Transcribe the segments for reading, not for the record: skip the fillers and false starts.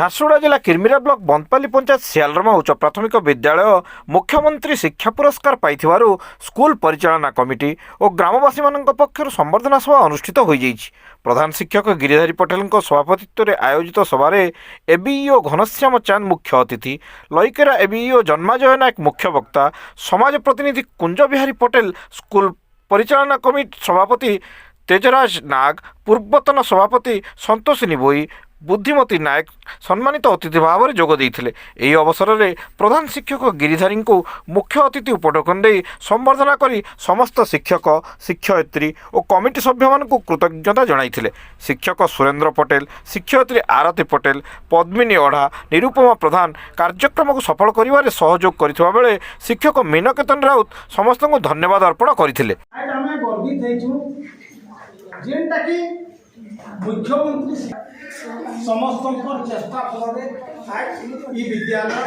ঝারସୁগুড়া জেলা কিরমিরা ব্লক বন্দপাল্লি পঞ্চায়েত শিয়ালরমা উচ্চ প্রাথমিক বিদ্যালয় মুখ্যমন্ত্রী শিক্ষা পুরস্কার পাইଥିବାରୁ স্কুল পরিচালনা কমিটি ও গ্রামবাসীମାନଙ୍କ পক্ষରୁ ସମ୍ବର୍ଦ୍ଧନା ସଭା ଅନୁଷ୍ଠିତ ହୋଇଯାଇଛି। ପ୍ରଧାନ ଶିକ୍ଷକ ଗିରିଧାରୀ ପଟେଲଙ୍କ ସଭାପତିତ୍ୱରେ ଆୟୋଜିତ ସଭାରେ ଏବିଇଓ ଘନଶ୍ୟାମ ଚାନ୍ଦ ମୁଖ୍ୟ ଅତିଥି, ଲଇକେରା ଏବିଇଓ ଜନ୍ମାଜୟ ନାୟକ ମୁଖ୍ୟ ବକ୍ତା, ସମାଜ ପ୍ରତିନିଧି କୁଞ୍ଜ ବିହାରୀ ପଟେଲ, ସ୍କୁଲ ପରିଚାଳନା କମିଟି ସଭାପତି ତେଜରାଜ ନାଗ, ପୂର୍ବତନ ସଭାପତି ସନ୍ତୋଷିନୀ ଭୋଇ, ବୁଦ୍ଧିମତୀ ନାୟକ ସମ୍ମାନିତ ଅତିଥି ଭାବରେ ଯୋଗ ଦେଇଥିଲେ। ଏହି ଅବସରରେ ପ୍ରଧାନ ଶିକ୍ଷକ ଗିରିଧାରୀଙ୍କୁ ମୁଖ୍ୟ ଅତିଥି ଉପଢୌକନ ଦେଇ ସମ୍ବର୍ଦ୍ଧନା କରି ସମସ୍ତ ଶିକ୍ଷକ, ଶିକ୍ଷୟିତ୍ରୀ ଓ କମିଟି ସଭ୍ୟମାନଙ୍କୁ କୃତଜ୍ଞତା ଜଣାଇଥିଲେ। ଶିକ୍ଷକ ସୁରେନ୍ଦ୍ର ପଟେଲ, ଶିକ୍ଷୟିତ୍ରୀ ଆରତୀ ପଟେଲ, ପଦ୍ମିନୀ ଅଢ଼ା, ନିରୁପମା ପ୍ରଧାନ କାର୍ଯ୍ୟକ୍ରମକୁ ସଫଳ କରିବାରେ ସହଯୋଗ କରିଥିବା ବେଳେ ଶିକ୍ଷକ ମୀନକେତନ ରାଉତ ସମସ୍ତଙ୍କୁ ଧନ୍ୟବାଦ ଅର୍ପଣ କରିଥିଲେ। मुख्यमंत्री समस्त चेष्टा फल विद्यालय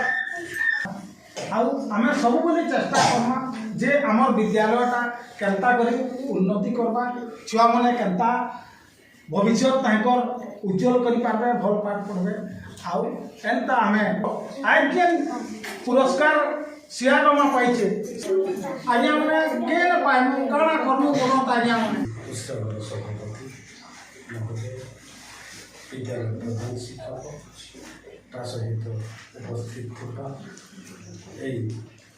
आम सब चेष्टा करमा जे आम विद्यालयटा केन्ता कर उन्नति करवा छुआ मैंने केन्ता भविष्य उज्जवल कर पारे भल पाठ पढ़े आउता आम आज जेन पुरस्कार सियारमा पाइचे आज्ञा मैंने के पाइमु काଣା करमु बोलत आज्ञा मैंने विद्यालय प्रधान शिक्षक ता सहित उपस्थित था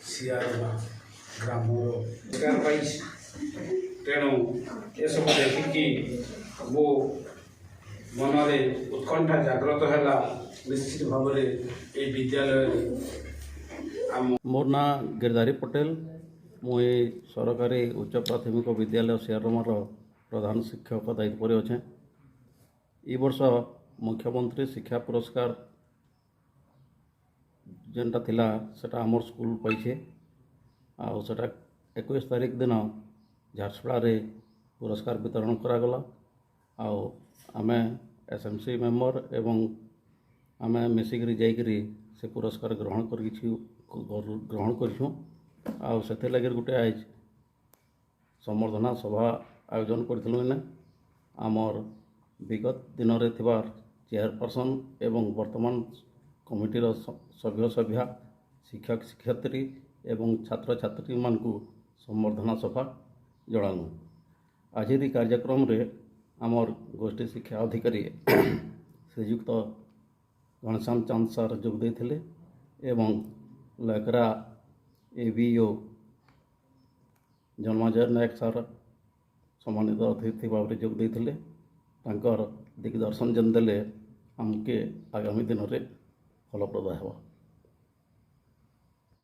सियारमा ग्रामर तेणु ये सब देखिकी मो मनरे उत्कंठा जागृत है निश्चित भाव में विद्यालय मोर ना गिरधारी पटेल मुझे सरकारी उच्च प्राथमिक विद्यालय सियारमार प्रधान शिक्षक दायित्व अच्छे। ये वर्ष मुख्यमंत्री शिक्षा पुरस्कार जेनटा थिला सेटा आमर स्कूल पाइछे आउ सेटा 21 तारीख दिन झारसुगुड़ा रे पुरस्कार वितरण करागला आउ आमे एसएमसी मेंबर एवं आमे मिसिकरी जाइकरी से पुरस्कार ग्रहण करूँ आउ से लगे गोटे आज सम्बर्धना सभा आयोजन करूँ इने आमर विगत दिन में चेयरपर्सन एवं वर्तमान कमिटीर सभ्य सभ्या शिक्षक शिक्षयित्री एवं छात्र छात्री मानकु सम्बर्धना सभा जणानु। आज कार्यक्रम रे आमर गोष्ठी शिक्षा अधिकारी श्रीयुक्त घनश्याम चांद सार जोग देथिले एवं लकरा एबीओ जन्माजय नायक सार सम्मानित अतिथि भाव में जोग देथिले। तांकर दिग्दर्शन जेन देले आमके आगामी दिन में फलप्रद हेबा।